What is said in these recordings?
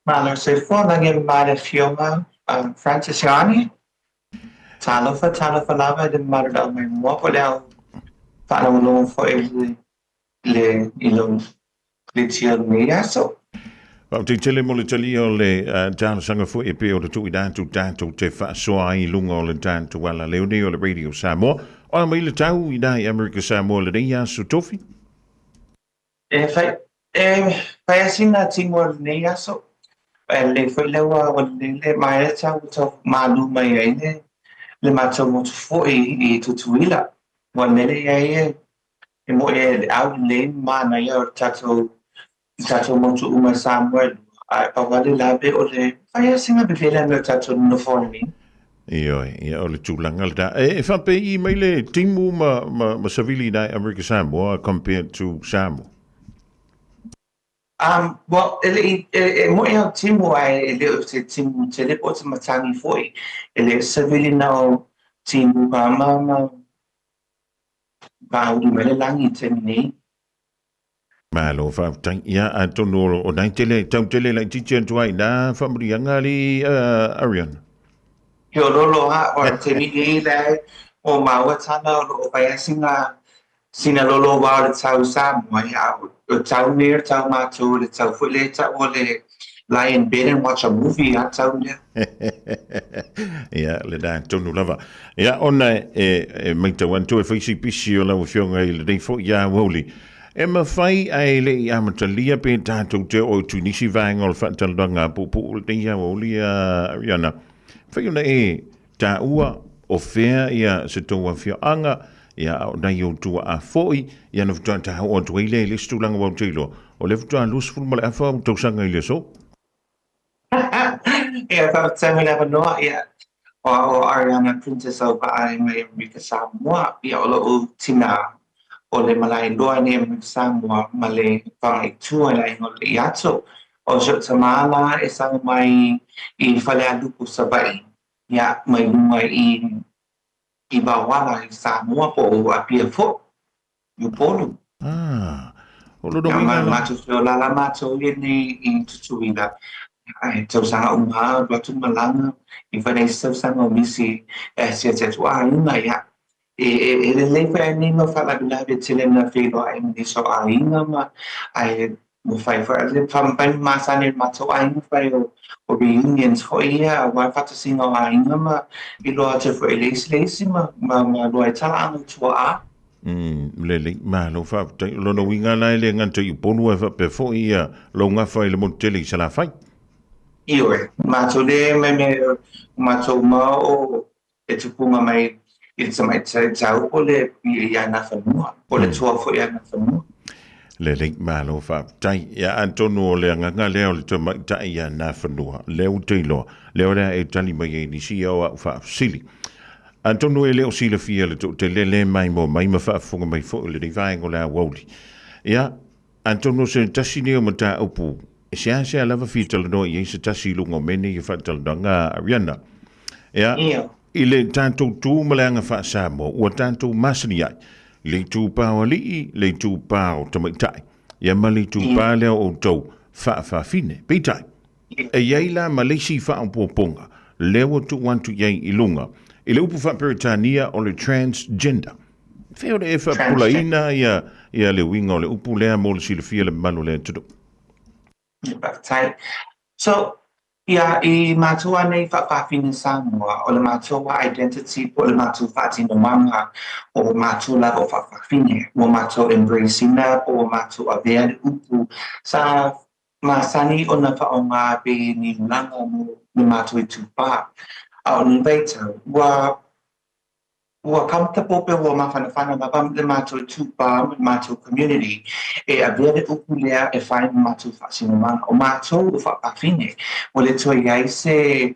Malo se fo naging mare fioma Francescani, talo fa lava de marda mai mo po leo falo lo fo le ilo le tia mea so. Te tele mo le tali o le tāna sanga fu e pe o le tui dātu tātou te whaasoa i lunga o le tātou wala leo nei o le radio Samoa. O mai le tau i dai America Samoa le nei asu tofi? Fai asina timo nei aso. Le foi lewa o le mai tau to malu mai ai le matou mo fo i tutuila. Wa nele ai e mo e au le mana ia o tatou mo tu uma Samuel. Ai pa wale labe o le fai asina bevela no tatou no fo ni. Ia o le tūlanga le tā. E whape i mai le timu ma savili dai America Samoa compared to Samoa? Well, mo ia timu ai le se timu te le po te matangi foi. Ele savili no timu ma uru mele langi te mini. Malo whaatai. Ia a tono o nai tele, tau tele lai titi antuai nā whamurianga li Arrianna. Ke o lolo ha o te mini le o maua tana o pai sina lolo wa le tau Samoa ia o tau near tau mātou le tau foi le tau o le lie in bed and watch a movie a tau near. Ia le nā tonu lava. Ia ona mai tau antu e whaisi pisi o lau whionga i le dei fo ia wauli. E mawhai ai le i amatalia pe tātou te o tunisi vāenga o le whaatalanga pupu o le ia wauli a Arrianna. Whai ona tā ua o whea ia se tōua whioanga ia o nei o tua a foi ia na futua ta o tua ile le stulanga wa tilo o le futua lus fu mala fa to sanga ile so Ia fa tama le no ia o Arrianna Princess Auva'a mai America Samoa ia o lo tina o le malai loa ni America Samoa ma le whai tua lai o le iato o jo tamala e sanga mai I whale alupu sabai ia mai lunga I bawala I Samoa po o apia fo you polu o lo do ma mato fio la mato I tutuila ai tau sanga umha watu malanga I whane tau sanga o misi sia te tua inga ia e le lewe ni ma whala bila be tele na whilo ai ni so a inga ma ai mo whai wha le whampai masane mato a inga whai o reunions ho ia wai whata singa a inga ma I loa te whai leisi ma loa tala anu tua a lele ma lo fa lo no winga lai le nganta I ponu e fa pe fo ia lo nga fa le montele I sala fai Iwe, mato le me mato ma o e tupunga mai I te mai tau o le ia na whanua, o le tua fo ia na whanua. Le ma lo fa tai ia antono o le nganga leo le te mai tai ia na whanua leo te lo leo rea e tali mai e ni si au fa sili Antono e leo sila fia le te lele mai mo mai ma fa funga mai fo le vai ngo la woli ia Antono se tasini o mata upu e se lava fital no I se tasi lungo mene I fatal danga Arrianna ia ile tanto tu malanga fa Samoa o tanto masni ai le tu paoli le tu pao to mai ia mali tu pa le o to fa fine pitai e yaila malisi fa un poponga lewo tu want to yai ilunga ile upu fa peritania o le transgender feo de fa pulaina ia le winga o le upu le mo le silfia le manu le tudo so ia I matua nei whakawhine Samoa o le matua identity po le matua whaatino manga o matua la o whakawhine o matua embracing na o matua avea le upu sa masani o na whaonga pe ni langa mo ni matua I tupa a o ni veita ua comfortable pe ua mawhanawhana ma le matua tupa le matua community e avea le upu lea e whai matua whaatino manga o matua o whakawhine o le tua iai se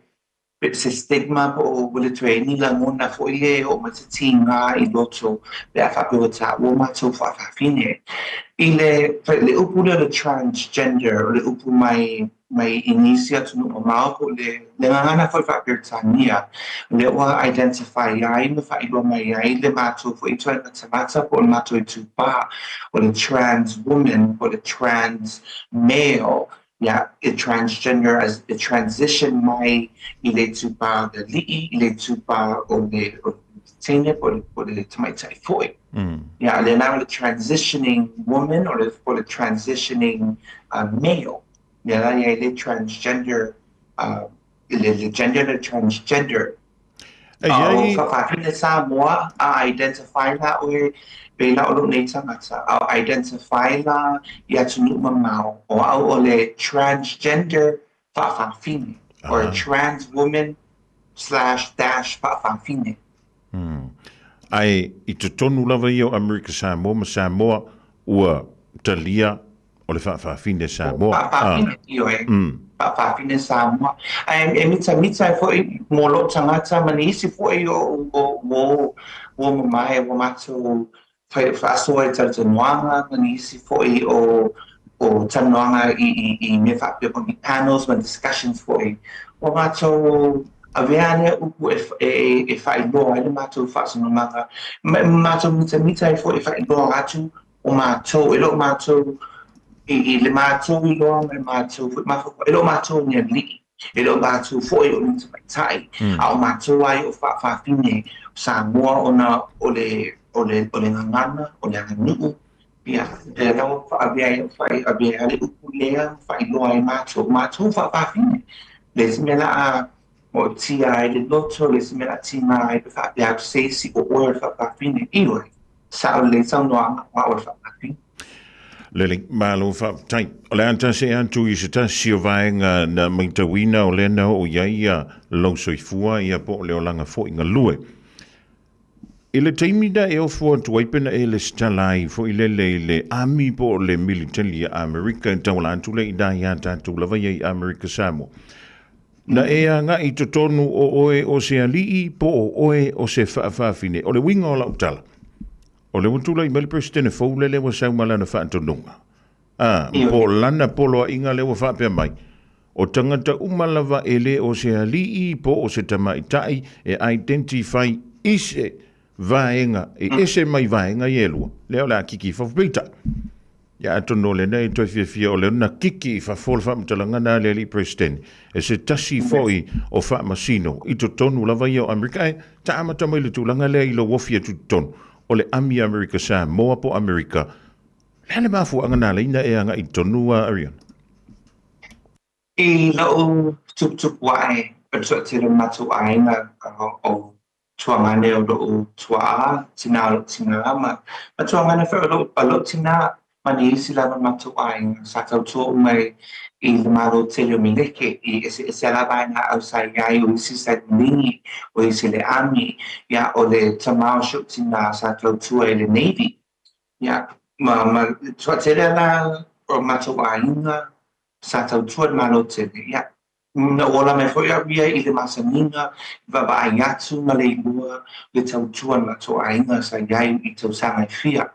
stigma po o le tua ni la ngona fo ie o matatinga I loto le a whakawata o matua whakawhine I le upu le transgender o le upu mai inisia tunu o mao le ngangana fo whakawatania le ua identify ai me whailua mai ai le matua fo I tua tamata po le matua I tupa o le trans woman o le trans male transgender as a transition mai ile tupa the li'i ile tupa o le tene o le tamaitai foi. Yeah, they're now the transitioning woman or the transitioning male. Yeah, the transgender, the gender, the transgender. O whakawhine Samoa identify la oe pela o lo nei tangata. Identify la ia tunu mamau o au o le transgender whakawhine or a trans woman / dash whakawhine. Ai I te tonu lava I o Amerika Samoa ma Samoa ua talia o le whaafine Samoa. Whaafine I oe. Whaafine Samoa. E mita fo I molo tangata manisi fo I o mamae o mato whaasoa I tautonuanga manisi fo I o tanuanga I me whaapio I panels and discussions fo I o mato Arrianna upu e whailoa ele mātou whaasanonanga. Mātou mita fo e whailoa atu o mātou, elo mātou I le mātou I loa me mātou, elo mātou ni li, elo mātou fo e o mita mai tai. A o mātou ai o whaafine Samoa o le ngangana, o le anganuu. Ia, e lau whaabia ale upu lea, whailoa e mātou whaafine. Le simela a o tia ai le loto le simela tina ai pe whaapia au seisi o oe whaapine ioi. Sa o le saunoanga wa o whaapine. Lele, malo whaapai. O le anta se antu I se tasi o vaenga na maitawina o lena o iaia lau soifua ia po le o langa fo inga lue. I le teimida e ofua tuaipena e le stalai fo I le ami po le militari a Amerika tawala antu le ida ia tatu lava I Amerika Samoa. Na ea nga I totonu o oe o se alii po o oe o se whaafine. O le winga o la utala. O le utula I mele presidente fau le lewa sau malana whaatonunga. Po lana polo a inga lewa whaapea mai. O tangata umalawa e le o se alii po o se tamaitai e identify ise vaenga. E ese mai vaenga I elua. Leo la kiki whawpita. Ya atono le nei toi fia o le na kiki I whafol whamtalanga na le li presidente. E se tasi foi o whamasino I to tonu lava I o Amerika e ta amata mai le tūlanga le I lo wofia tu tonu o le ami Amerika Samoa po Amerika. Lele mafu angana le ina e anga I tonu a Arrianna. I lau tup wae o te le matu ainga o tuangane o lo tua tina ma tuangane wha o lo tina mani isi lava matu ainga sa tau tua mai I le maro te leo mineke I ese alaba nga au sa iai o isi sa lingi o isi le ami ia o le tamao shuk tina sa tau tua I le Navy ia ma tua te le la o matu ainga sa tau tua maro te le ia na ola me foi avia I le masaninga va ai atu ma le lua le tau tua matu ainga sa iai I tau sanga fia.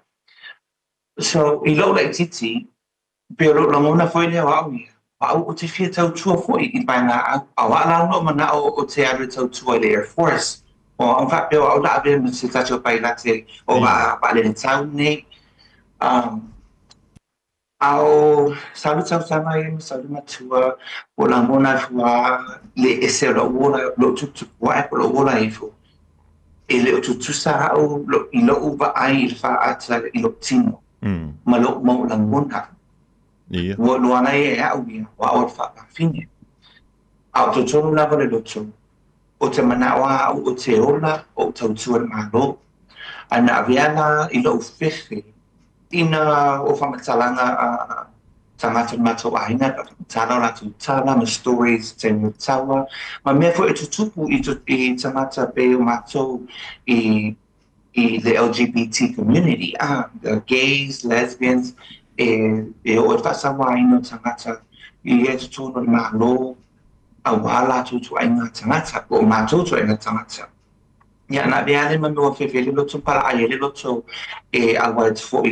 So I lo le titi pero lo mona foi le au ia. Au o te fia tau tua foi I baina au ala no mana o te are tau tua le Air Force. O an fa pero au la ave me se tacho pai la te o ba le tau nei. Au salu tau sama I salu matua o la mona fua le ese lo wola lo tutu wa e lo wola I fu. E le o tutu sa au lo I lo uba ai I fa ata I lo tino. Ma lo mo la mona. Wo lo ana e au ia wa o fa fine. Au to tonu na le loto. O te manawa o te ola o tau tua malo. Ana Arrianna I lo fefe. Ina o whamatalanga tangata mato aina, tala la tu tala, ma stories te mutawa. Ma mea fo e tutupu I tangata pe o mato I the LGBT community. The gays, lesbians, e o whasawa ino tangata I e tutono malo, Auva'a tutu aina tangata, o mato tu aina tangata. Ja, na viale ma no fe vele lo para aiele lo to e award for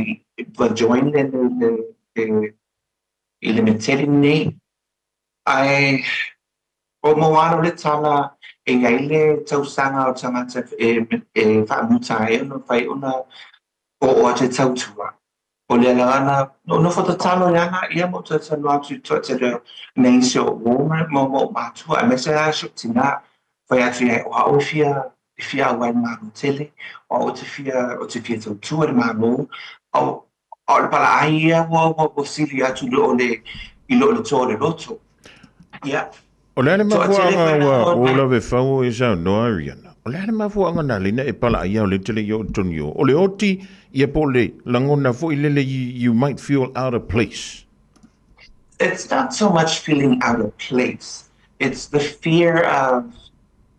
va join le elementary nei ai o mo ano le tala e ngaile tau sanga o tangata fa muta e no fai una o te tau tua o le alana no whakatalo yana ia mo te tanu atu te reo nei se o wōma mo mātua a mese a shuk tina whai atu ia o hao fia awai mālo tele o te fia tau tua le mālo o le pala ai ia o sili atu i lo le tō le loto ia O le so a tele mafuanga whaina wa o o la ve fau e sa no Arrianna. O le mafuanga na lina e pala ia o le tele yo tonio. O le oti ia po le langona fo ilele you might feel out of place. it's not so much feeling out of place. It's the fear of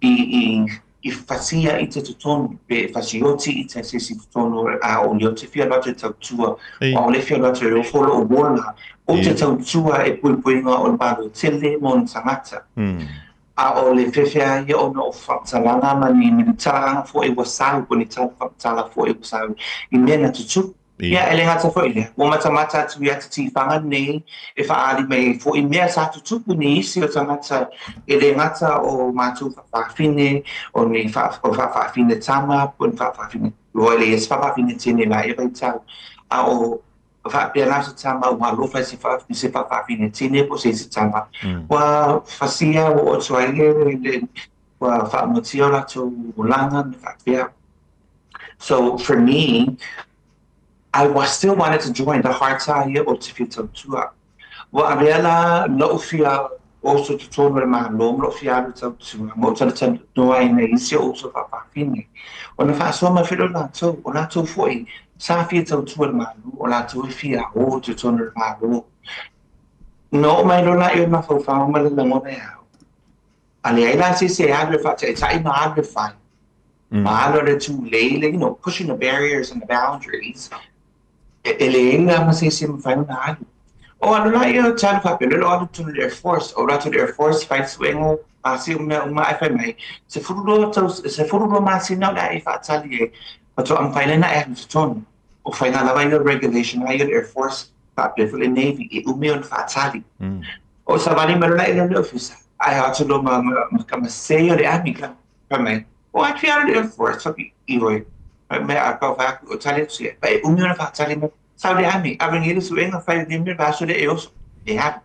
i facia i te tutonu, pe facioti i te sisi tutonu a o leo te fia lote tau tua, o le fia lote o folo o wola, o te tau tua e pui puinga o le balo tele mo na tangata. A o le fefea ia ona o whaktalanga ma ni talanga fo e wasau, ko ni tala fo e wasau, i mena tutu. Ia ele ngata fo ile. O mata atu ia te tifanga nei e whaari mei fo i mea sa tutupu ni isi o tangata ele ngata o mātou whawhine o ni whawhine tama po ni whawhine o ele es whawhine tene la e vai tau a o whapea nasa tama o malofa se whawhine tene po se tama wa whasia o tuaile wa whaamotio la tō langa ni whapea. So for me, I still wanted to join the Hartaia o Te Whitau Tua. Wa Arrianna no fia also to tonu le malo no fia le tau tua mo tala tala no ai nei isi also fa fine. O na fa so ma filo na to o na to foi sa fia tau tua le malo o na to fia o to tonu le malo. No mai lo na e ma fa ma le mo na ya. Ale ai la si se agre fa te tai ma agre fa. Ma lo to lele, you know, pushing the barriers and the boundaries. Ele ainda mas esse me faz nada. O ano lá eu tinha papel, eu olho to the Air Force, ou lá to the Air Force faz swing, assim uma FMA. Se for do mas não dá e faz ali. Mas o final na é de ton. O final lá vai o regulation, aí o Air Force papel for the Navy, e o meu faz ali. O sabani mas lá ele não fez. Aí eu acho que como sei o de amiga para mim. O aqui era Air Force, só que eu me acaba o talento vai o meu faz ali. Saudi Army, abang ele sueng fai dimir baso de eos e ha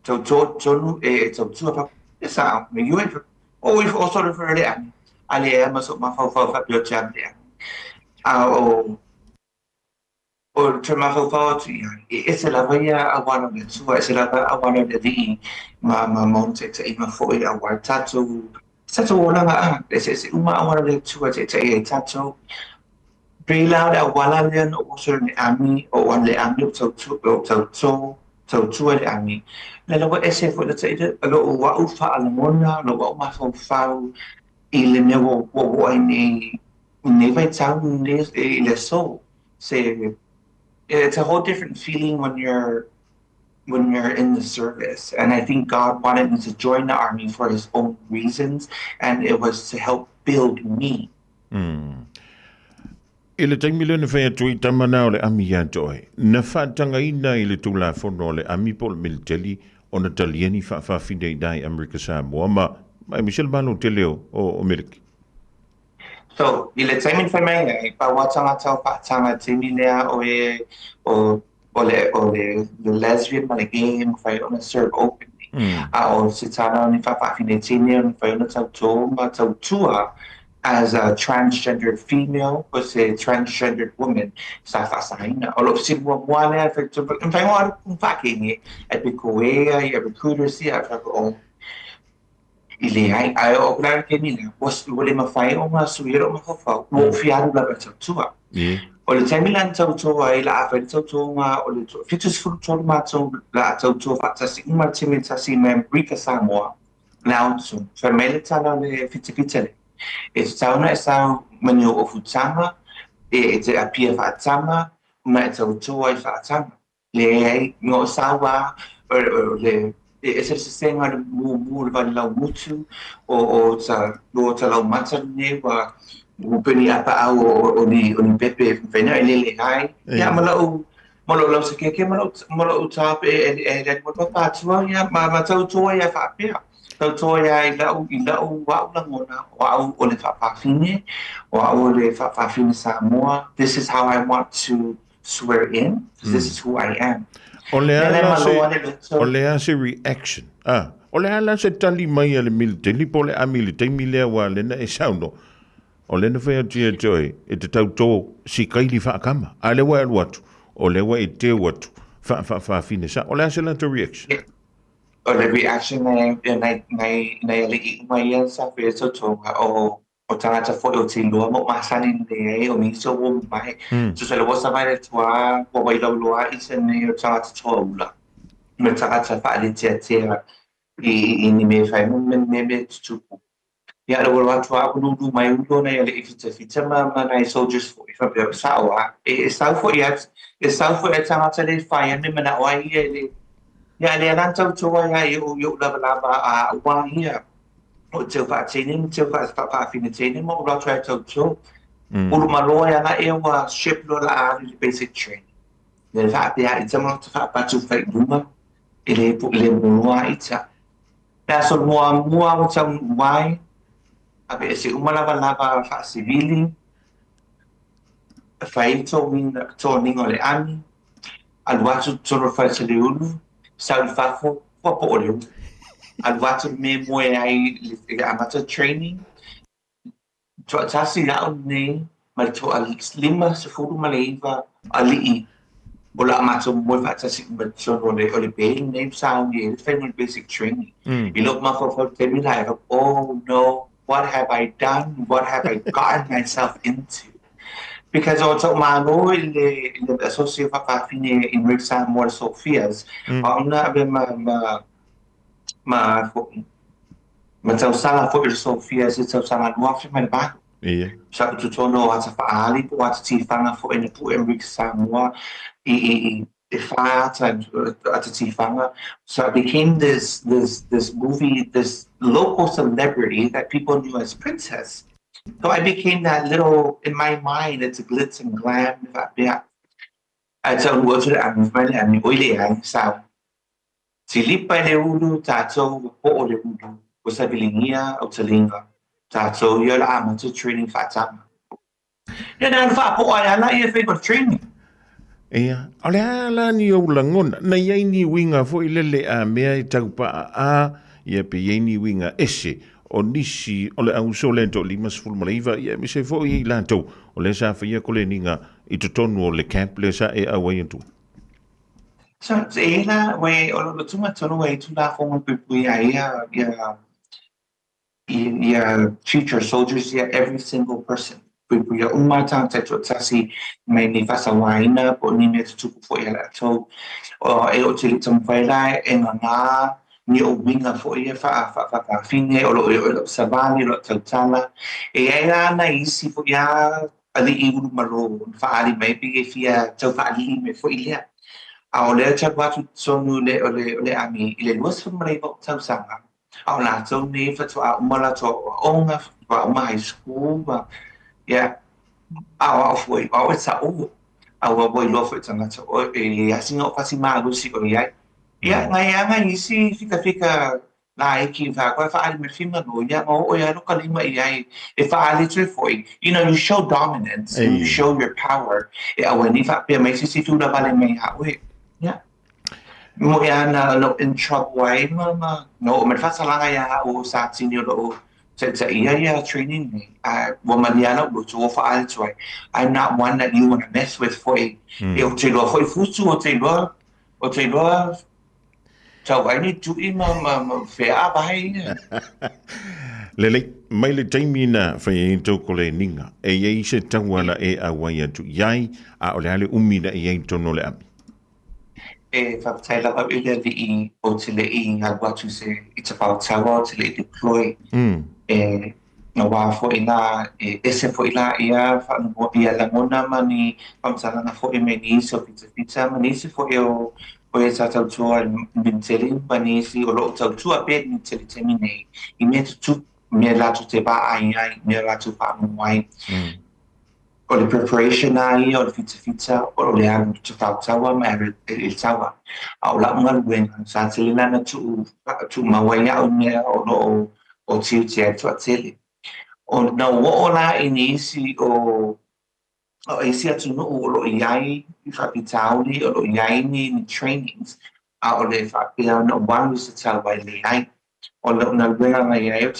tonu e tau pa esa me yue o if also refer de Army ali e mas ma fa pio chan de o tema fa tu esa la vaya a one of the two esa la a one of the ma monte te ima foi a wa tatu ona nga esa uma one of the two te tatu Preloud a wala leon o sir ni ami o wan le ami tau le ami. Le lawa ese fo le taida lo wa ufa alamona lo wa ma fau I le ne wo ai ne vai tau ne le so. Say it's a whole different feeling when you're in the service. And I think God wanted me to join the army for his own reasons and it was to help build me. Ele taimi le fai atu I tamana o le ami ia toi. Na whaatanga ina I le tula fono le ami po le militeli o na talieni whaafine I dai Amerika Samoa ma mai Michelle Malo te leo o Amerika. So, I le taimi whai mai ngai, pa watanga tau whaatanga timi lea o le lesbian ma le gay ma whai ona serve openly. A o se tana ni whaafine tini o whai ona tau tō ma tau tua as a transgendered female was a transgendered woman sa fasaina all of sin one effect to in fact one fucking at the koea ya recruiter si ata ko ile ai o clar que mina was wole ma fai o ma suiro ma fa mo fiaru la tua o le tamilan tau tua I la afa tau tua o le fitus fruto ma tau la tau tua fatasi ma timitasi membrika Samoa now so family tana le fitipitele E tauna e sau manio o futama, e te apia whaatama, ma e tau toa I whaatama. Le ei, ngō sawa, le e se senga mu le vani lau mutu, o ta lau matane, wa upeni apa au o ni pepe whena, e lele hai. Ia malau lau se keke, malau tape e le mo papatua, ia ma tau toa ia whaapea. Tau toa I lau wau langona, wau o le whapawhine, wau o le whapawhine Samoa. This is how I want to swear in, because this is who I am. O le Nele ala maloa se le so o le ala se reaction. O le ala se tali mai ale military po le amili te mile wa le na e sauno. O le na fea tia joy e te tau tō si kaili wha kama. A le wa watu. O le wa e te watu. Fa fine sa. O le ala se la reaction. o le reaction nei ali I mai ia sa fe so tonga o tangata fo o te loa mo masani nei o mi so wo mai so se lo sa mai le tua o wai lo loa I se nei o tangata toula me tangata fa ali te I ni me fai me tu ia lo wa tua ko lu mai u nei ali fita ma nei soldiers fo fa pe sa wa e sa fo ia e sa fo e tangata le fai me na wa ia ya le lan tau tua ya yo lava a wa here o te fa tini te fa fine tini mo lo try to ulu malo ya na e wa ship lo la a basic training le fa ya it's a month fa pa tu fa duma ele mo wa ita na so mo o tau wai a be se uma lava fa civili fa ito min to ningo le ani al watu toro fa se le ulu sa fa fo po le al watu me mo ai amateur training to tasi la ne ma to al slima se fu ma leva ali o la amateur mo fa tasi ma so o le be name sound ye family basic training you look ma for tell me like oh no what have I done what have I gotten myself into because also mano le associate fa fine in Rick Samoa Sophia's ona be ma tau sala fo Sofia se tau sala noa fi mai ba Ia. sa tu tono ata fa ali po ata ti fanga fo ene pu Enrique Samoa I fa ata ti fanga so I became this movie this local celebrity that people knew as Princess so I became that little in my mind it's a glitz and glam yeah I tell what to I'm really I'm oily ang sao Silipa le ulu tato po le ulu usabilingia o talinga tato yo la amateur training fatama ya na fa po ai ala ia favorite training Ia. O le ala ni o langona. Na iai ni winga fo I lele a mea I tau pa a ia pe iai ni winga ese o nisi o le au so lento lima sfulu malaiva ia mi se fo I lantou o le sa fa ia ko le ninga I totonu o le camp le sa e au ai antu. so ela we o lo tuma tono we tu la fo mo pe ia future soldiers ia every single person ia umata tato tasi mai ni fasa waina po ni me tu fo ia so e o tili tam faila e nga ni o winga fo ia fa fine o lo savali lo tala e era na isi fo ia ali I ulu malo fa ali mai pe fia tau fa ali me fo ia a o le cha watu sonu le ami ile luas fo mai bo tau sanga a o la tau ne fa to a umala to onga fa uma high school ba yeah a foi a sa o a wo lo foi tanga to e assim o fasi malu si o ia ia ngai isi fica na que vai agora fa ali me filma no ia o ia no kalima ia e fa ali tu foi you know you show dominance and you show your power e a when if pe mai si tu na vale mai ha we yeah mo ia na no in trouble wai mama no me fa sala ia o sa tinio lo sa ia training me woman ia no to fa ali tu I'm not one that you want to mess with foi e o te lo foi fusu o te lo so I need to fe a bai Lele, mai le taimi na whai e toko le ninga. E iei se tangwana e a wai atu. Iai a o le hale umina e iei tono le ami. e whakataila au I I o te le I ngā watu se I te whautawa o te le deploy e na wā fo I nā e ese fo I la ia whanamo ia langona mani whamtala na fo I me nisi o pita mani isi fo I o e tātou tua minteri mani isi o lo tautua pe minteri te mine I me tu me latu te ba ai me latu pa mwai o le preparation ai o le fita o le anu te whautawa me il tawa a o la unga luenga sa te lina na tu mawaiga o mea o tiu te atu a tele o na o la I nisi o isi atu no o lo iai I whapitauli o lo iai ni trainings a o le whapea no one was to tell by le ai o le una luenga ngai ai o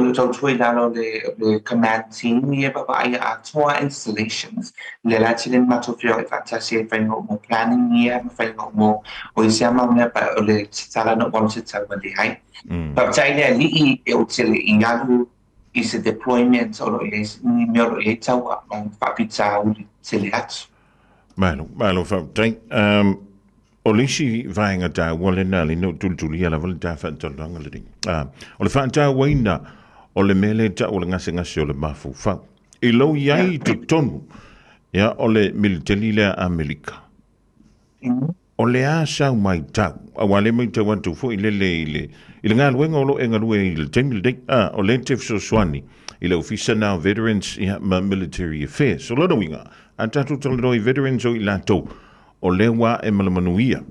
le tau tui lalo le command team I e baba ai a toa installations le lati le matofio I fantasi e whaingo mo planning I e ma whaingo mo o isi ama mea pa o le tala no one to tell by le ai Pagtai le li e o tele I alu I se deployment o lo e ni me o lo e tau a mang whapita uli tele atu. Malo whaptai. O lisi vaenga tā wale nā li no tultuli ala wale tā whantalanga le ring. O le whanta waina o le mele tā o le ngase o le mafu whau. I lau iai tu tonu ia o le militari lea Amerika. O le a sau mai tau. A wale mai tau atu fo I le ngā luenga o lo e ngā lue I le temi le dei. O le tef so swani. I le ofisa now veterans ia ma military affairs. So lono winga. A tatu taleroi veterans o I lato. O lewa e malamanuia.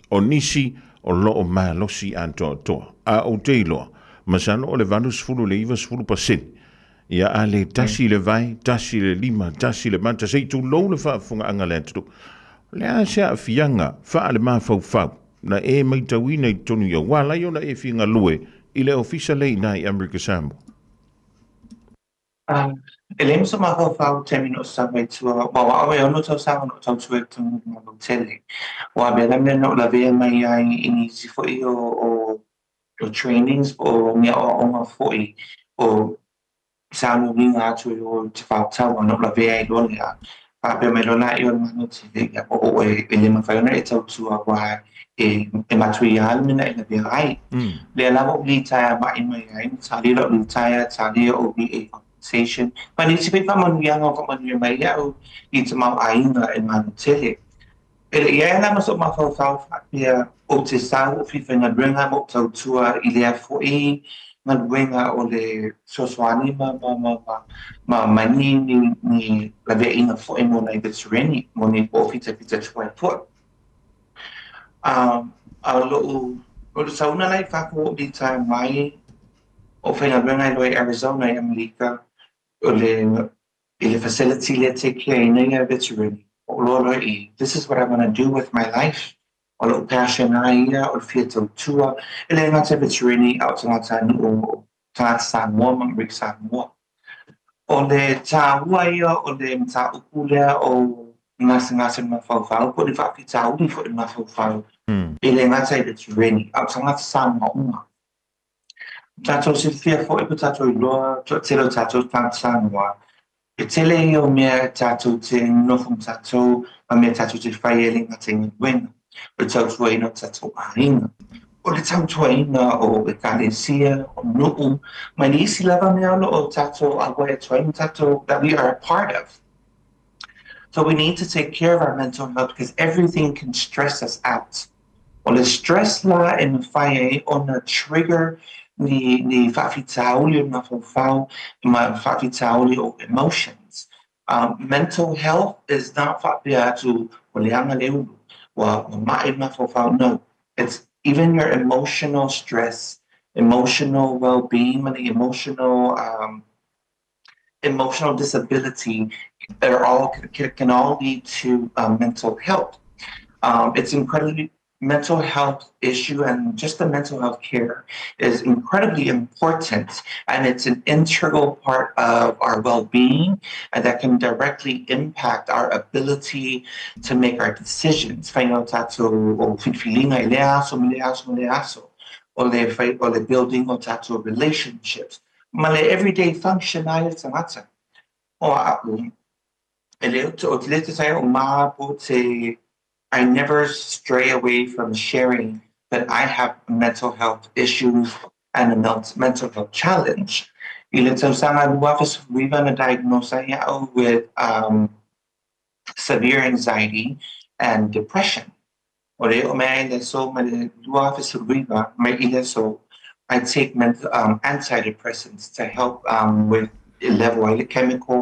O nisi o loo malosi anto toa. A o teiloa. Masano o le vanus fulu le iwa fulu pasin. Ia a le tasi le vai, tasi le lima, tasi le manta. Sei tu lou le whaafunga anga le atu. Le a sea fianga, wha le maa fau. Na e mai tawina I tonu ia. Wala i ona e finga lue. I le ofisa lei na I Amerika Samoa. Ele so mahofau termino sabe tua wa awe ono tau sa ono tau tue tu mo tele wa be lam no la ve mai ai ini si foi o trainings o mea o nga foi o sa no vinga tu o te fa tau no la ve ai lo ya pa be me lo na I o mano tele o ele ma fa na e tau tu wa e material mina e be ai le la mo li ta mai mai ai sa li lo li ta o bi station. But it's a bit man yang of man you may out it's mau ainda e man tele. Ele ia na mas ma fa fa ia o te sa o fi fenga bringa mo tau tua I le foi man wenga o le soswani ma mani ni la ve ina foi mo na veterani mo ni po fita 20 a lo sauna lai fa ko di time mai o fenga bringa lo Arizona I America ile facility le take care in veteran Lord this is what I want to do with my life o passion ia o fito tua ile nga veteran out o Samoa mang rik Samoa o le ia o le mta ukula o ngasa ma fau ko le fa pita o fo ma fau ile nga veteran out Samoa Tato si fia fo e tato I loa telo tato Samoa. E tele o mea tato te nofum tato a mea tato te whaieling a te ngwena. O tato e no tato aina. O le tato aina o e kalesia o nuu. Ma ni isi lava mea lo o tato a wai atoaina tato that we are a part of. So we need to take care of our mental health because everything can stress us out. O le stress la e me whaie on a trigger ni whawhitauli ma whawhau ma whawhitauli o emotions. Mental health is not whapea atu o leanga leulu wa mai ma whawhau. No, it's even your emotional stress, emotional well-being, and emotional disability can all lead to mental health. It's incredibly mental health issue and just the mental health care is incredibly important and it's an integral part of our well-being and that can directly impact our ability to make our decisions. Whainga tato o whiwhilinga I leaso o le building o tato relationships. Ma le everyday function ai tangata. O a'u. Ele o te lete tai o maa po te I never stray away from sharing that I have mental health issues and a mental health challenge. Ile tau sanga luafis riva na diagnosa iau with severe anxiety and depression. Ore o mea ile so ma luafis riva ma ile so I take antidepressants to help with level chemical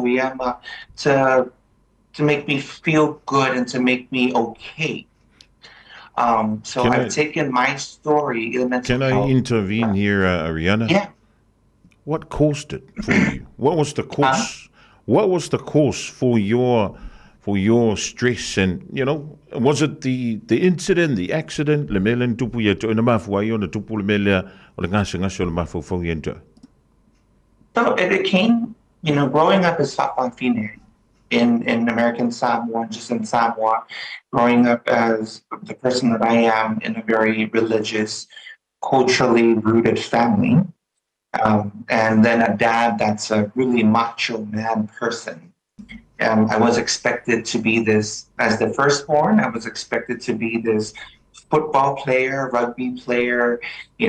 to make me feel good and to make me okay. So I've taken my story. Can I intervene here, Arrianna? Yeah. What caused it for you? What was the cause? What was the cause for your stress? And was it the incident, the accident? Le mele tupu ya to na mafu ayo na tupu le mele o le ngase ngase le mafu fo yento. So it came, growing up as Fa'afafine in American Samoa, just in Samoa, growing up as the person that I am in a very religious, culturally rooted family, and then a dad that's a really macho man person. I was expected to be this, as the firstborn, I was expected to be this football player, rugby player,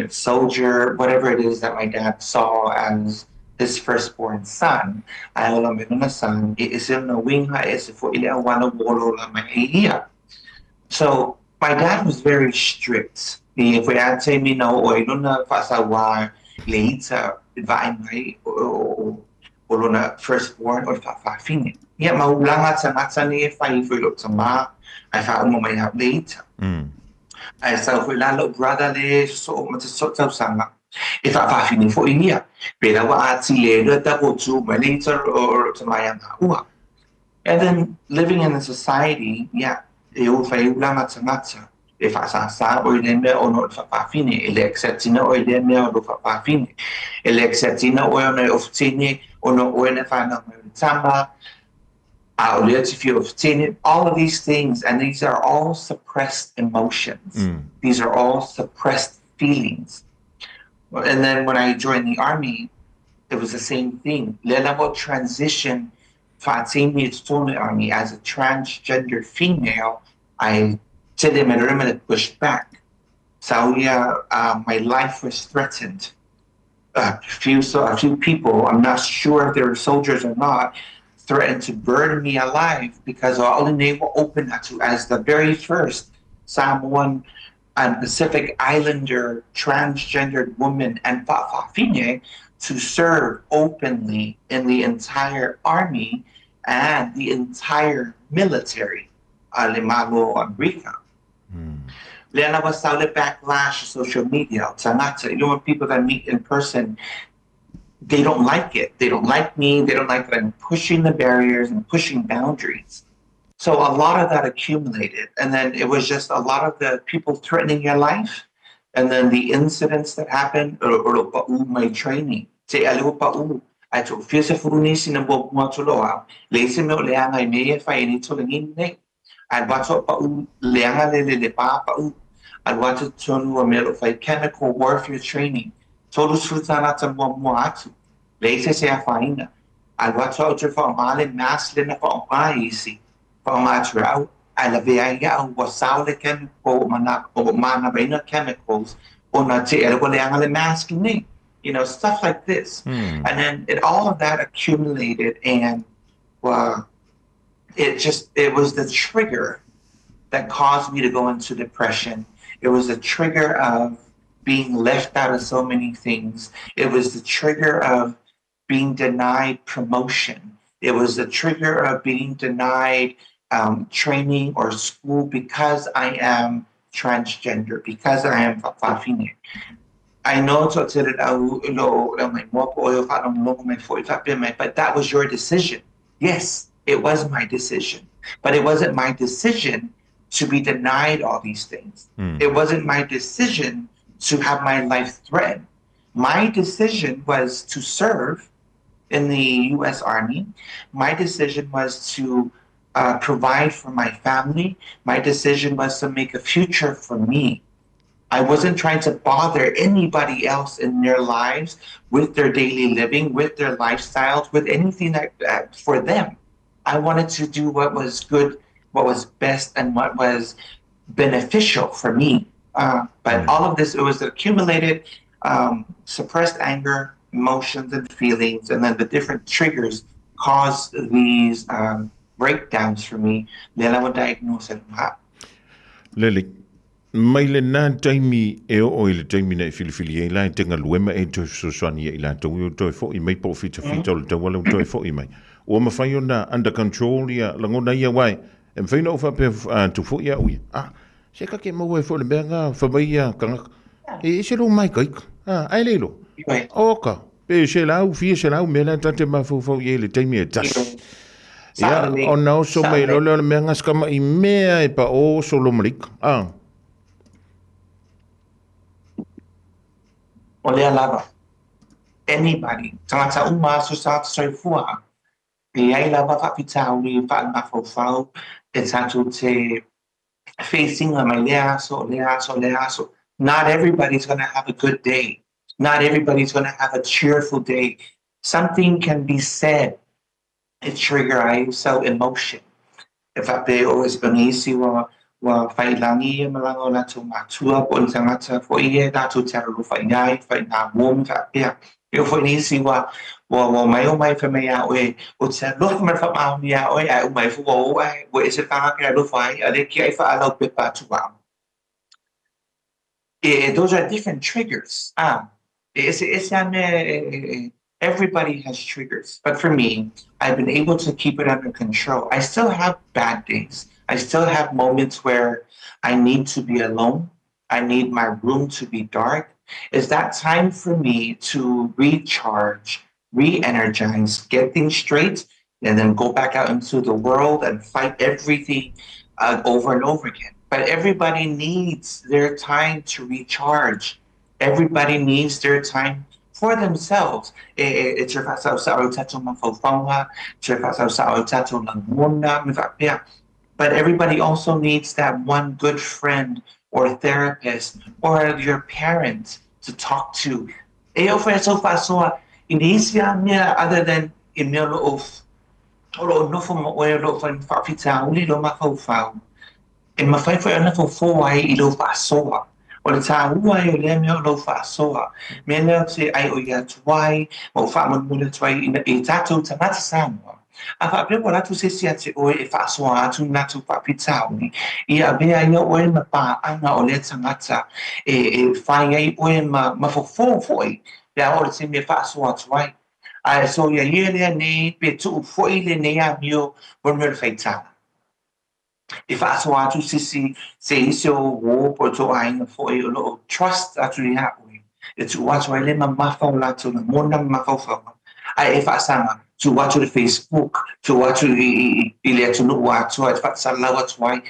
soldier, whatever it is that my dad saw as his firstborn son. Ay alam mo na son, iisim na wing ha is for ila wala wolo la mahihiya. So my dad was very strict. If we had say me no oy na fasawa later divine right or na firstborn or fa-fine. Yeah, maulangat sa matsa ni fa ifulot sa ma ay fa mo may have later. Ay sa ko lalo brother le so matasot sa sama. If I feel for India, pero at sila that go to my later or to my and then living in a society, yeah, eu fai lang at sa if I sa or then me or not fafine, ele acceptina or then me or fafine, ele acceptina or no of tini or no or if I know samba, I'll let if you of tini, all of these things, and these are all suppressed emotions. These are all suppressed feelings. And then when I joined the army, it was the same thing. Lelamo transition from the army as a transgender female. I did him and pushed back. So yeah, my life was threatened. A few people, I'm not sure if they were soldiers or not, threatened to burn me alive because all they were open to as the very first Samoan and Pacific Islander transgendered woman and Fa'afafine to serve openly in the entire army and the entire military. Alimago America. Then I was the backlash of social media. When people that meet in person, they don't like it. They don't like me. They don't like that I'm pushing the barriers and pushing boundaries. So a lot of that accumulated, and then it was just a lot of the people threatening your life, and then the incidents that happened, or my training. Say I told Fisa Furunisi and Bob Matuloa, Lacy Mil Leanga, may if I any tolling I'd watch up Leanga Lele Papa, I'd watch it turn to a middle of chemical warfare training. Total Sultanat and Bob Moatu. Lacy say I find I'd watch out for Malin Maslin for my easy. Material, alaviaya wasaw le chemical manabina chemicals or not masking, stuff like this. And then all of that accumulated, and it was the trigger that caused me to go into depression. It was the trigger of being left out of so many things. It was the trigger of being denied promotion. It was the trigger of being denied training or school because I am transgender, because I am Fa'afine. I know but that was your decision. Yes, it was my decision, but it wasn't my decision to be denied all these things. It wasn't my decision to have my life threatened. My decision was to serve in the U.S. Army. My decision was to provide for my family. My decision was to make a future for me. I wasn't trying to bother anybody else in their lives with their daily living, with their lifestyles, with anything that for them. I wanted to do what was good, what was best, and what was beneficial for me. But all of this, it was accumulated, suppressed anger, emotions, and feelings, and then the different triggers caused these breakdowns for me. Then I was diagnosed with Lily, mai le nā taimi e o i le taimi nei filifili e lai tenga luema e toi suswani e la tau i toi fo i mai po fita fita o le tau wala toi fo i mai. O ma whai o na under control ia langona ia wai. E mwhaina o whape tu fo ia ui. Se ka ke maua e fo le mea ngā whamai ia kanga. E se lo mai kaik. Ai leilo. Oka. Pe se lau fie se lau mela tate mafofo ye le taimi tas. Ya Saturday, ona o so mai Saturday. lolo me ngas kama I mea e pa o solo malik. O lea lava. Anybody. Tangata uma so sa soi fua. E ai lava whapitau ni whaamafofau. E tatu te facing a my leaso. Not everybody's going to have a good day. Not everybody's going to have a cheerful day. Something can be said. It trigger so emotion. If I pay always banisi wa failangi malango na tu matua po tangata fo ie na tu tero fa inai fa na wom fa pia. Eu fo nisi wa mai o mai fa me ya o te lo fa fa ma mi ya o ai o mai fo o ai o ese ta ka lo fa ai ale ki ai fa alo pe pa tu wa. Those are different triggers. Everybody has triggers. But for me, I've been able to keep it under control. I still have bad days. I still have moments where I need to be alone. I need my room to be dark. Is that time for me to recharge, re-energize, get things straight, and then go back out into the world and fight everything over and over again. But everybody needs their time to recharge. Everybody needs their time for themselves. But everybody also needs that one good friend or therapist or your parents to talk to. Other than e mawhai whai ana fo ai I lo whaasoa. O le tā ua e o lea mea o lo whaasoa. Mea leo te ai o ia tuai, o whaamamuna tuai I tātou tangata Samoa. A whaapea po ratu se sia te oe e whaasoa atu natu whaapitauni. Ia bea ia oe ma pā anga o lea tangata e whai ai oe ma fofo foi. Pea o le te mea whaasoa tuai. A so ia lea nei pe tuu foi le nei a mio o mea whaitana. If I saw atu sisi se isi o wo po to ainga fo I lo trust atu I hawe. It's watu ai le mafau latu na mona mafau fa. Ai if I sanga to watu the Facebook to watu I le atu no watu ai fa sa la watu ai.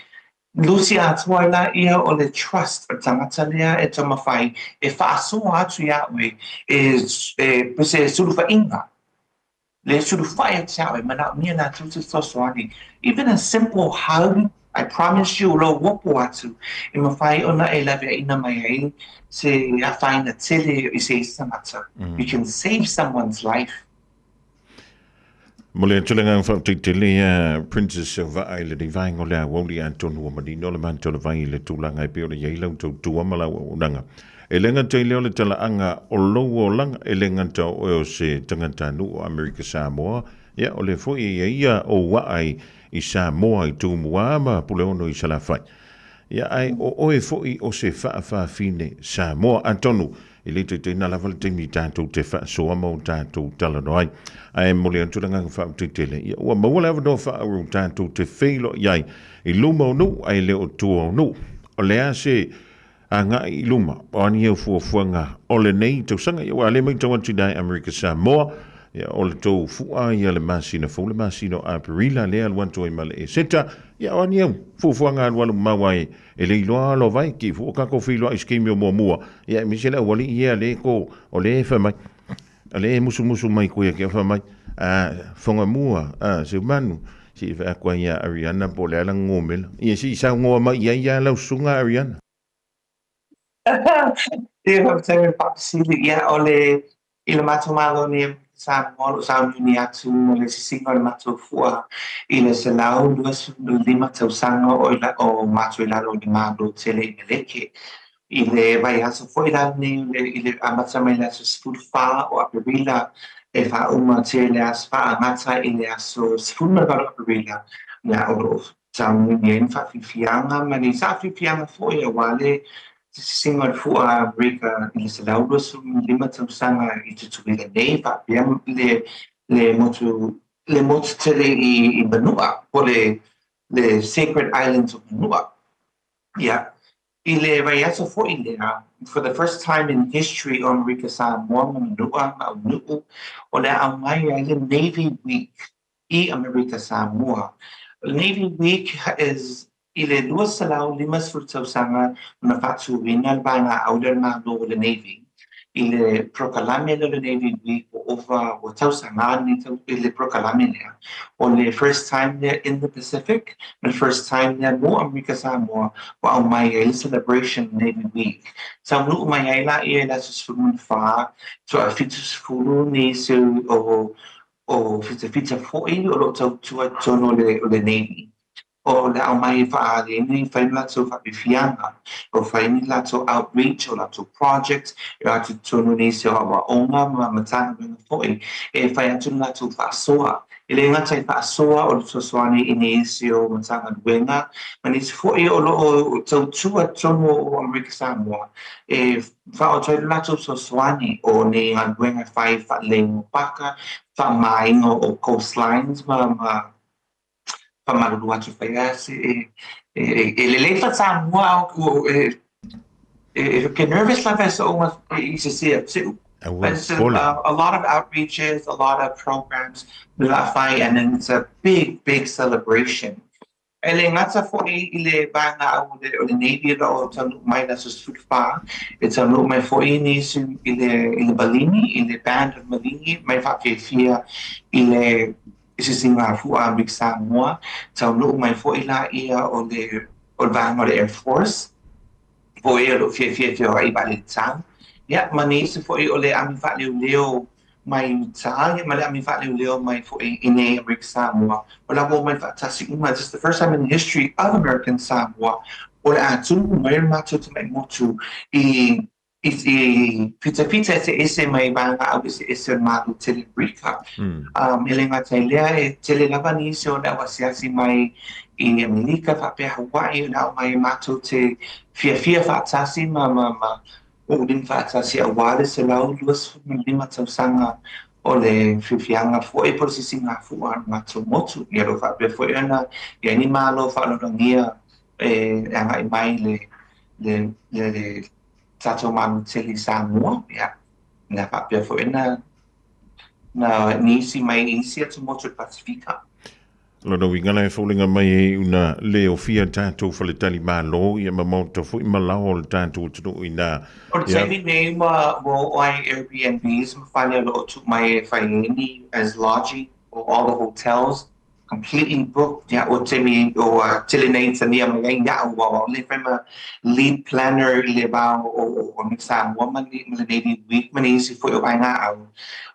Lucy atu ai la ia o le trust tangata lea e to mafai. If I saw atu hawe is pese sulu fa inga. Le sulu fire chawe mana mia na tu so swani. Even a simple hug, I promise you, lo wopo atu. I mawhai ona e lawe ina mai ai, se a whaina tele I se samata. You can save someone's life. Mole tulenga whautitele Princess Auva'a le divai ngole a woli antonu o madino le manto le vai le tulanga I peo le yailau tau tuamala o nanga. E lenga te leo le tala anga o lou o langa e lenga tau o se tangata nu o Amerika Samoa. Ia o le foi ia o waai I Samoa I tūmua ma puleono I salafai. Ia ai o oe foi o se whaafine Samoa antonu. I le te na lava le teimi tātou te whaasoa mo tātou tala no ai. Ai mole antulanga whao te tele. Ia ua maua lava no whaau tātou te whilo iai. I luma o nu ai leo tua o nu. O lea se a ngā I luma, o ani au fuafuanga o le nei tau sanga, ia wale mai tau atu dai Amerika Samoa, ia o le tau fua ia le masina fau, le masina o Aprila, lea luanto I male e seta, ia o ani au fuafuanga alualu mawai, e le iloa alo vai, ki fua kako whiloa iskemi o mua, ia misele au wali ia le ko, o le e whamai, a le e musu mai kuia ki a whamai, a whonga mua, a se manu, si wha kwa ia Arrianna po le ala ngomela, ia si sa ngoa mai ia lau sunga Arrianna. Ia te papasili ia o le I le matomalo ni sa molo sa ni atu mo le sisinga le mato fua I le selau lima tau sanga o mato I lalo ni ngalo tele I leke I le vai hasa foi la ni I le amata mai la sifuru fa o Aprila e fa uma te le as fa amata I le aso sifuru ma valo Aprila na o sa ni en fa fianga ma ni sa fianga foi a wale singa fua Amerika I se laudo su lima tau sanga I te tuwi le nei pa piam le motu tele I Manua po le Sacred Islands of Manua. Ia Ile Rayaso for Ilea, for the first time in history on Rika Samoa, Nu'u, o le Amaya Navy Week, America Samoa. Navy Week is Ile Luas Salau Limas Frutsanga, Nafatu Winal Bana, Outer Mando, the Navy. Ile proclamé le Navy Week over Watausanga, ile proclamé on the first time there in the Pacific, the first time there mo America Samoa, wa may celebration Navy Week. Sa no may la susunod fa, so a fitus fulu ni so o fita foi o to le Navy. O la mai ni fai lato fabifiana o fai lato outreach o lato project e atu tono ni se wa onga matana ben foi e fai atu lato fasoa ele ngata fasoa o to swani inisio matana wenga manis foi o lo to tono o America Samoa e fa o to lato so swani o ni wenga fai fa leng paka fa mai o coastlines ma pamaluluha atu faia lelei fa'asamoa aku get nervous like I so you should see it too. But it's a lot of outreaches, a lot of programs, and then it's a big celebration. Ele ngata foi ile banga o le Navy o tanu mai na susfa it's a no mai foi ni ile balini ile band of malini mai fa ke fia ile isi singa fu a big Samoa tanu mai foi la ia o le banga o le Air Force foi o fia ai balitang ya mani se foi o le ami fa leo mai talia mai ami fa leo mai foi in America Samoa wala mo mai fa tasima just the first time in the history of American Samoa wala atu mai macho to mai motu i pizza ese mai banga au ese malu telebrika ele ngatailea tele labanisi o na wasiasi mai i Amerika fa pe Hawaii na mai macho te fia fa tasi ma o din fatasi awale se lau luas lima tausanga o le fifianga foi por si singa fuar matu motu ia ro fa be foi ana ia ni malo fa lo ngia anga mai le tato man teli Samoa ia na fa be foi na nisi mai isi atu motu Pasifika. Lona wingala e fōlinga mai e una leo fia tātou whale tali mālo i a mamauta fo i malau o le tātou tunu i nā. O te taimi nei mo ai Airbnbs mawhane lo tu mai e whaini as lodging or all the hotels completely booked. Ya o te mi o tele nei tania mai ia o wa le whaima lead planner i le bao o ni Samoa mani le Navy Week mani isi fo i o aina au.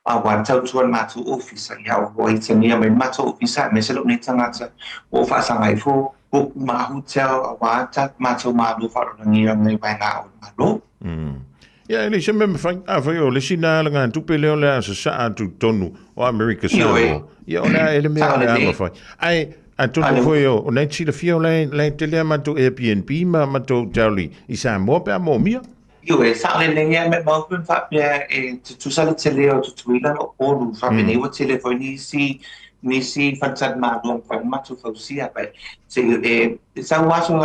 Wan tau tuan matu ofisa ia o hoi tania mai matu ofisa me se lo ni tangata o whaasangai fo book ma hotel a wata matu malu wharonangia mai vai ngā o malu. Ia, ele se me whai awhai o le sina langa tupe leo lea sa saa tu tonu o America Samoa. Ia, o lea ele mea lea mawhai. Ai, a tonu hoi o nei tila fia o lai te lea matu Airbnb ma matu tauli i Samoa pia mo mia? Iwe, sa le lenga me maupun whapia e tu sala te leo tu tuila o olu whapia nei wa tele fo nisi whantat malu whai matu fausia pai. Se sa waso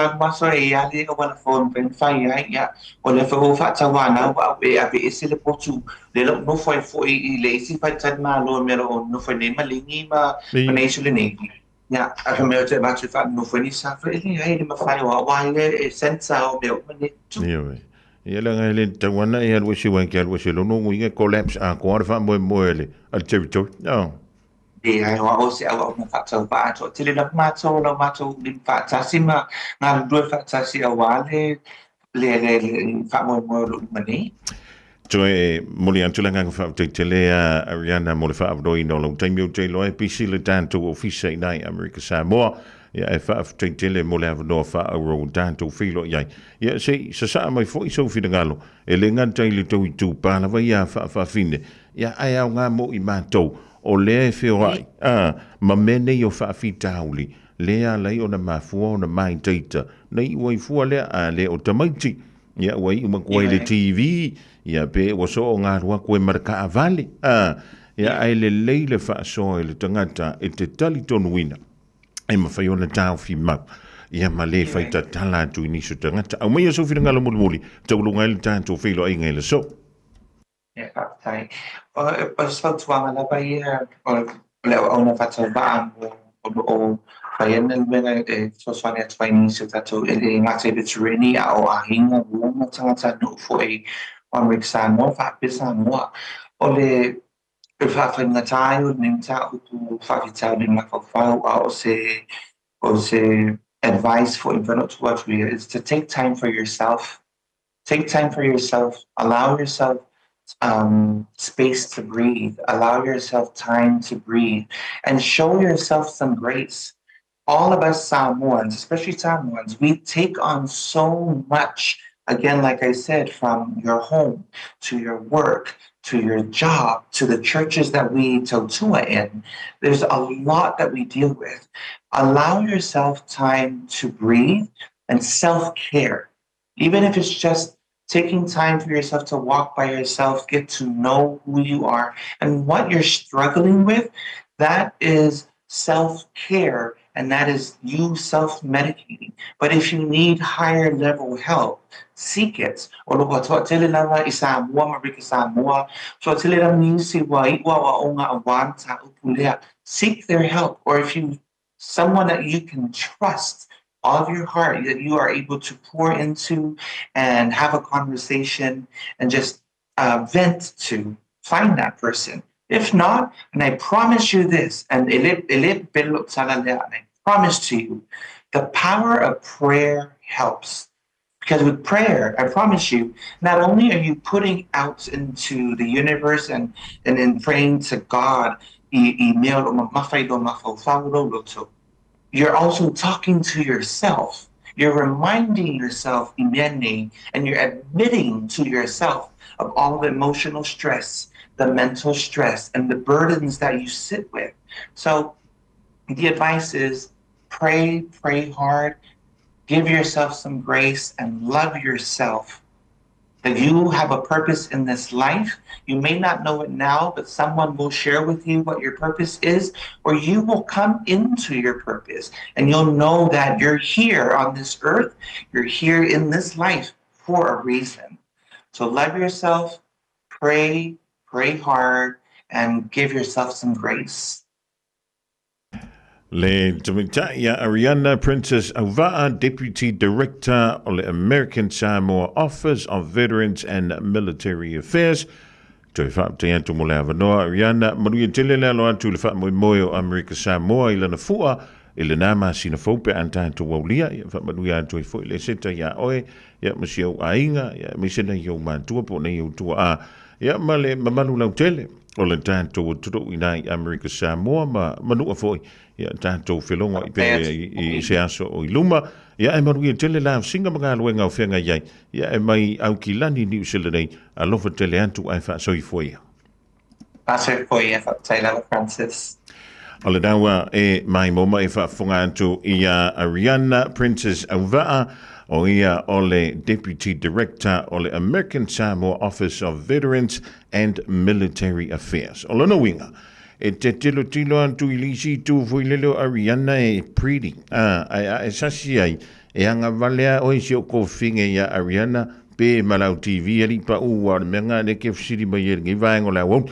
e ale o wana phone pen whai ia o le whau whatawana wa e ape e se le potu le lo no fai i le isi whantat malu mero o no fai nei malingi ma nesu le nevi. Ia, a ka mea te matu wha no fai ni sa whai le mawhai o awaile e sensa o meo manetu. Iwe. Ia langa ele tawana e alwa siwa ki alwa silo nungu inga collapse a kuara wha moe le al territory. No. Ai o se au na fatau pa to tele la mato lim fatasi ma na due fatasi awale le fa mo mani to e moli antulanga fa te le Arrianna mo le fa abdoi no lo taimio te lo e pisi le tanto ofisa nai America Samoa ia e fa te le mo le avno fa ro tanto filo ia se sa mai fo iso finangalo e le nganta i le tu pa na vai ia fa fine ia ai au nga mo i matou o lea e whioi, ma mene i o whaafitauli, lea lei o na mafua o na mai teita, nei ua i fua lea a lea o tamaiti, ia ua i umakuai le TV, ia pe ua so o ngā rua koe maraka a vale, ia ai le lei le whaasoa e le tangata e te tali tonu ina, e mawhai o na tau fi mau. ia male faita tala tu ini su tangata au mai so fina ngala muli tau lunga il tanto filo ai ngai le so tai o so tuanga la bai le ona fata ba o bai na mena so sonia twaini so tato ele ngate bitreni au ahinga ruma tangata no foi on riksa no fa pisa mo ole fa fa na tai o nimta tu fa vita ni ma fa o se advice for inverno to what we is to take time for yourself. Take time for yourself. Allow yourself space to breathe. Allow yourself time to breathe and show yourself some grace. All of us Samoans, especially Samoans, we take on so much. Again, like I said, from your home to your work to your job to the churches that we totua in, there's a lot that we deal with. Allow yourself time to breathe and self care, even if it's just taking time for yourself to walk by yourself, get to know who you are and what you're struggling with. That is self care and that is you self medicating. But if you need higher level help, seek it. O loko toa tele lava I Samoa, marika Samoa. So tele lava ni si wa iwa wa o ngā awan ta upulea. Seek their help. Or if you, someone that you can trust all of your heart, that you are able to pour into and have a conversation and just vent to, find that person. If not, and I promise you this, and I promise to you, the power of prayer helps. Because with prayer, I promise you, not only are you putting out into the universe and in praying to God, you're also talking to yourself. You're reminding yourself, and you're admitting to yourself of all the emotional stress, the mental stress, and the burdens that you sit with. So the advice is pray hard, give yourself some grace, and love yourself. That you have a purpose in this life. You may not know it now, but someone will share with you what your purpose is, or you will come into your purpose and you'll know that you're here on this earth, you're here in this life for a reason. So love yourself, pray hard, and give yourself some grace. Le Jamaica Arrianna Princess Auva'a, Deputy Director of the American Samoa Office of Veterans and Military Affairs. Toi fa te antu mo le avanoa Arrianna manuia tele le alo atu le fa mo o America Samoa i lana fua i le nama sina faupe anta tu waulia ia fa manuia atu i fo le seta ia oe ia masio ainga ia misena yo mantua po nei o tua a ia male mamanu lau tele o le tanto tuto ina i America Samoa ma manua foi ia tanto filonga i pe i se aso o i luma ia e manuia tele la singa mga luenga o whenga iai ia e mai au ki lani New Zealand nei a lofa tele antu ai fa soi foi Pastor foi e fa taila Francis. O le dawa e mai moma e whaafunga atu ia Arrianna Princess Auva'a o ia o le Deputy Director o le American Samoa Office of Veterans and Military Affairs. O lana winga, e te tilo atu I lisi tu fuilelo Arrianna e pretty. E sasi ai, e anga valea o isi o kofinga ia Arrianna pe malau TV ali pa ua le menga le ke fsiri mai e ngi vaengo la won